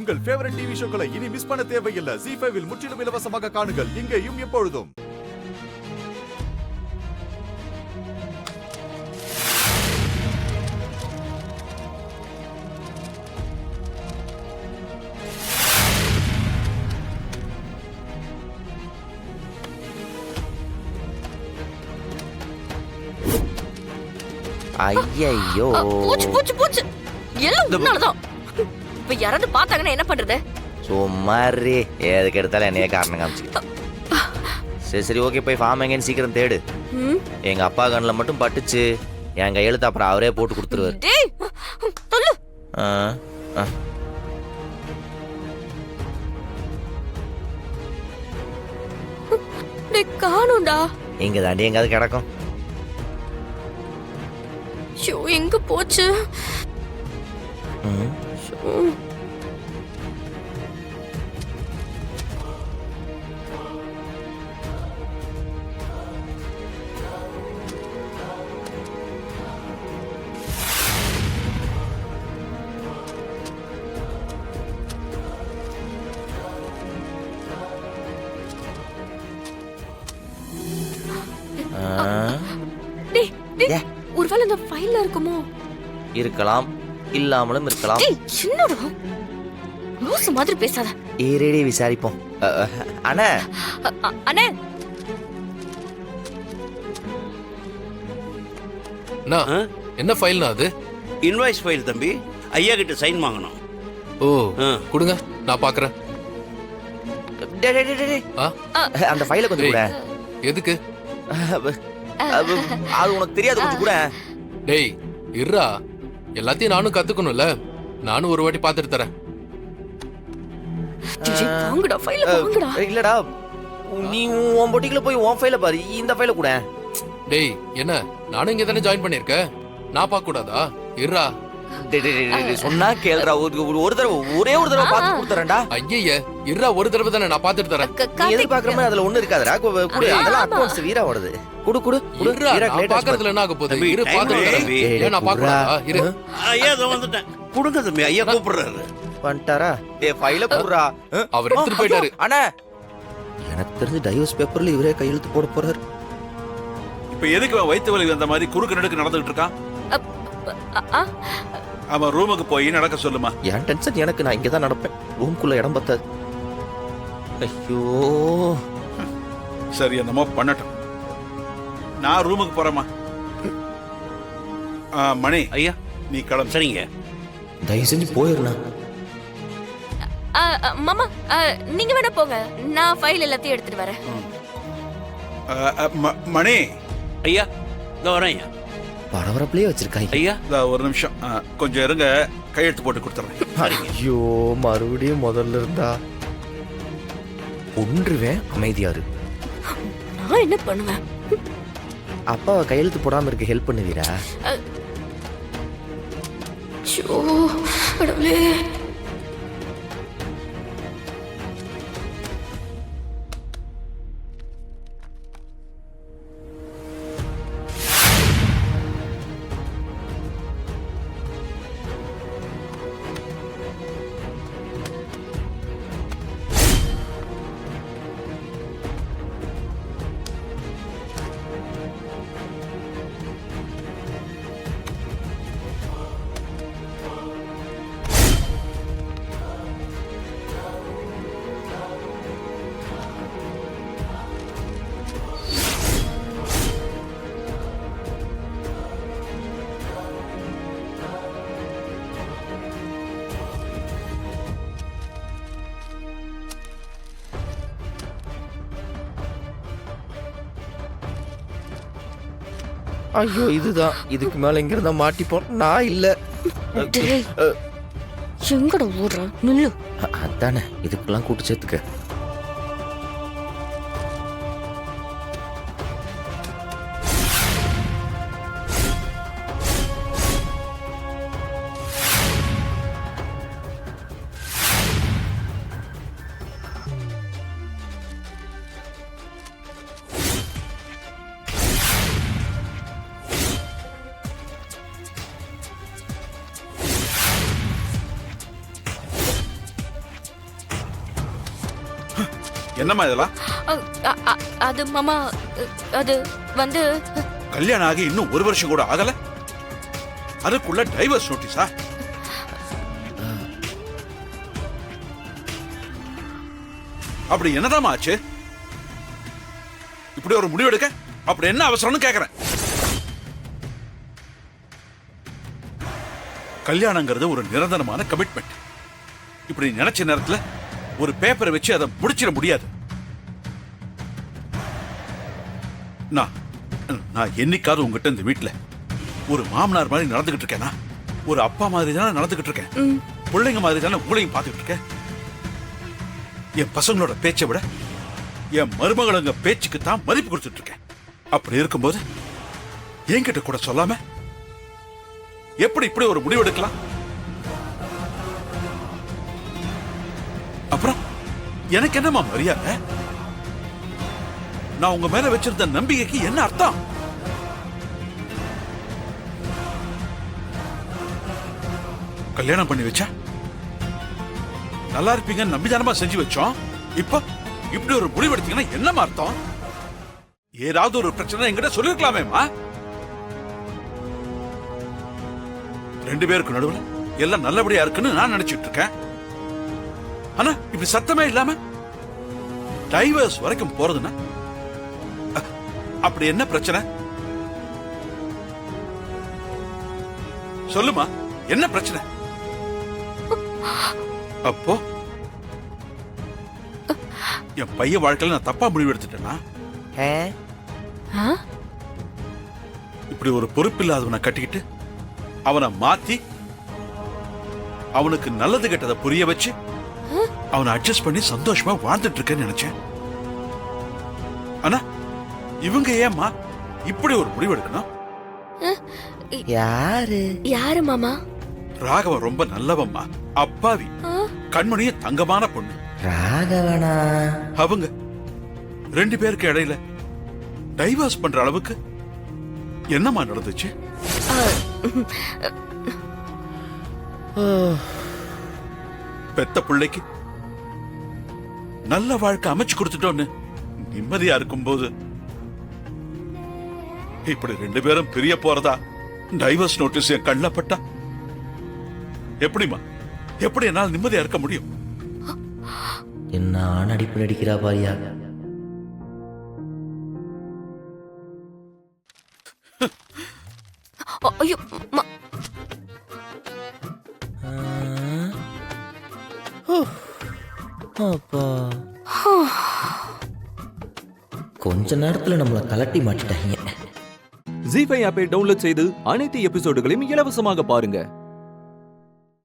உங்கள் favourite TV ஷோக்களை இனி miss பண்ண தேவையில்லை. ZEE5 இல் முற்றிலும் இலவசமாக காணுங்கள். இங்கேயும் எப்பொழுதும். ஐயோ பூச்சு பூச்சு பூச்சு எல்லாம் உன்னாலதான். இப்ப யாராவது பார்த்தாங்கன்னா என்ன பண்றது? சும்மாரி எதுக்கு எடுத்தாலும் என்னைய காரணம் காமிச்சு. சரி சரி ஓகே, போய் ஃபார்ம் எங்கன்னு சீக்கிரம் தேடு. எங்க அப்பா கண்ணில் மட்டும் பட்டுச்சு என் கையெழுத்து அப்புறம் அவரே போட்டு கொடுத்துருவாரு. டேய் சொல்லு. டேய் காணோம்டா. இங்க தாண்டி எங்காவது கிடக்கும். ஷோ எங்க போச்சு? டேய் டேய் ஒருவேளை இந்த ஃபைல்ல இருக்குமோ? இருக்கலாம், இல்லாமலும் இருக்கலாம். டேய் என்னடா லூஸ் மாதிரி பேசாத. ஏறேடி விசாரிப்போம். அண்ணா அண்ணே என்ன ஃபைல்னா அது? இன்வாய்ஸ் ஃபைல் தம்பி. ஐயா கிட்ட சைன் வாங்கணும். ஓ கொடுங்க, நான் பாக்குறேன். அந்த ஃபைலை கொஞ்சம் கூட. எதுக்கு? அது உனக்கு தெரியாது, கொஞ்சம் கூட. டேய் இருடா, எல்லாத்தையும் நானும் கத்துக்கணும்ல. நானும் ஒரு வாட்டி பாத்துட்டு தரேன். வாங்குடா ஃபைல வாங்குடா. இல்லடா, நீ உன் பொட்டிக்குள்ள போய் உன் ஃபைல பாரு, இந்த ஃபைல கூட. டேய் என்ன, நானும் இங்க தானே ஜாயின் பண்ணிருக்கேன், நான் பார்க்க கூடாதா? இருடா. சொன்னா கேளுடா, ஒரு தடவை ஒரே ஒரு தடவை பார்த்து கொடுத்துறேன்டா. ஐயே இருடா, ஒரு தடவை தானே நான் பாத்துட்டு தரேன். நீ எதிர்பார்க்கற மாதிரி அதுல ஒண்ணு இருக்காதுடா. குடு, அதெல்லாம் அக்கவுண்ட்ஸ் வீரா வருது. குடு குடு குடு. நான் பாக்குறதுல என்ன ஆக போகுது? இரு பாத்துட்டு தரேன். நான் பார்க்கறதா? இரு. ஐயா இதோ வந்துட்டேன். கொடுங்க தம்பி, ஐயா கூப்பிடுறாரு. வந்துட்டாரா? டேய் ஃபைல குடுறா. அவர் எடுத்துட்டு போயிட்டாரு. அண்ணா எனக்கு தெரிஞ்சு டைவர்ஸ் பேப்பர்ல இவரே கையெழுத்து போட போறாரு. இப்ப எதுக்கு வயித்து வலி வந்த மாதிரி குறுக்கு நடுக்கு நடந்துட்டு இருக்கான்? அவன் ரூமுக்கு போய் நடக்க சொல்லுமா. என் டென்ஷன் எனக்கு, நான் இங்கதான் நடப்பேன். ரூம்குள்ள இடம் பத்தாது. ஐயோ சரி என்னமோ பண்ணட்டும். நான் ரூமுக்கு போறேமா. மணி ஐயா நீ கிளம்பு. சரிங்க. தயவு செஞ்சு போயிருண்ணா. மாமா நீங்க வேணா போங்க, நான் ஃபைல் எல்லாத்தையும் எடுத்துட்டு வரேன். மணி ஐயா இதோ வரேன். ஐயா பரபரப்புலயே வச்சிருக்காங்க. ஐயா ஒரு நிமிஷம் கொஞ்சம் இருங்க, கையெழுத்து போட்டு கொடுத்துறேன். ஐயோ மறுபடியும் முதல்ல இருந்தா ஒன்றுவேன். அமைதியாரு. நான் என்ன பண்ணுவேன்? அப்பாவை கையெழுத்து போடாம இருக்க ஹெல்ப் பண்ணுவீரா? ஷோ கடவுளே. ஐயோ இதுதான், இதுக்கு மேல எங்க இருந்தா மாட்டிப்போம். நான் இல்ல. எங்கட ஓடுற நில்லு. அதானே, இதுக்கெல்லாம் கூட்டு சேர்த்துக்க. என்னம்மா இதெல்லாம்? அது மாமா, அது வந்து கல்யாணம் ஆகி இன்னும் 1 வருஷம் கூட ஆகல, அதுக்குள்ள டைவர்ஸ் நோட்டீஸா? அப்படி என்னதாம்மா ஆச்சு? இப்படி ஒரு முடிவு எடுக்க அப்படி என்ன அவசரம்னு கேக்குறேன். கல்யாணங்கிறது ஒரு நிரந்தரமான கமிட்மெண்ட். இப்படி நினைச்ச நேரத்துல ஒரு பேப்பரை வச்சு அதை முடிச்சிட முடியாது. நான் என்னைக்காவது உங்ககிட்ட இந்த வீட்டுல ஒரு மாமனார் மாதிரி நடந்துகிட்டு இருக்கேனா? ஒரு அப்பா மாதிரி தானே நடந்துகிட்டு இருக்கேன். பிள்ளைங்க மாதிரி தானே உங்களையும் பார்த்துக்கிட்டு இருக்கேன். என் பசங்களோட பேச்சை விட என் மருமகளுங்க பேச்சுக்கு தான் மதிப்பு கொடுத்துட்டு இருக்கேன். அப்படி இருக்கும்போது என்கிட்ட கூட சொல்லாம எப்படி இப்படி ஒரு முடிவு எடுக்கலாம்? அப்புறம் எனக்கு என்னமா மரியாதை? நான் உங்க மேல வச்சிருந்த நம்பிக்கைக்கு என்ன அர்த்தம்? கல்யாணம் பண்ணி வச்சா நல்லா இருப்பீங்க நம்பிதானமா செஞ்சு வச்சோம். இப்ப இப்படி ஒரு முடிவு எடுத்தீங்கன்னா என்னமா அர்த்தம்? ஏதாவது ஒரு பிரச்சனை என்கிட்ட சொல்லிருக்கலாமேமா. 2 பேருக்கு நடுவுல எல்லாம் நல்லபடியா இருக்குன்னு நான் நினைச்சிட்டு இருக்கேன். ஆனா இப்படி சத்தமே இல்லாம டைவர்ஸ் வரைக்கும் போறதுன்னா அப்படி என்ன பிரச்சனை? சொல்லுமா, என்ன பிரச்சனை? அப்போ என் பையன் வாழ்க்கையில நான் தப்பா முடிவு எடுத்துட்டேனா? இப்படி ஒரு பொறுப்பில்லாதவனை கட்டிக்கிட்டு அவனை மாத்தி அவனுக்கு நல்லது கெட்டதை புரிய வச்சு அவனை அட்ஜஸ்ட் பண்ணி சந்தோஷமா வாழ்ந்துட்டு இருக்கேன்னு நினைச்சேன். ஆனா இவங்க ஏம்மா இப்படி ஒரு முடிவு எடுக்கணும்? யாரு மாமா? ராகவன் ரொம்ப நல்லவம்மா, அப்பாவி, கண்மணிய தங்கமான பொண்ணு. ராகவனா? அவங்க 2 பேருக்கு இடையில டைவர்ஸ் பண்ற அளவுக்கு என்னமா நடந்துச்சு? பெத்த பிள்ளைக்கு நல்ல வாழ்க்கை அமைச்சு கொடுத்துட்டோன்னு நிம்மதியா இருக்கும்போது இப்படி 2 பேரும் பிரிய போறதா டைவர்ஸ் நோட்டீஸ் என் கண்ணுல பட்டா எப்படிமா, எப்படி என்னால் நிம்மதியா இருக்க முடியும்? என்ன நடிப்பு நடிக்கிறா பாரியா? ஐயோ அப்பா, கொஞ்ச நேரத்துல நம்மளை கலட்டி மாட்டிட்டாங்க. ஜீ5 ஆப்பை டவுன்லோட் செய்து அனைத்து எபிசோடுகளையும் இலவசமாக பாருங்க.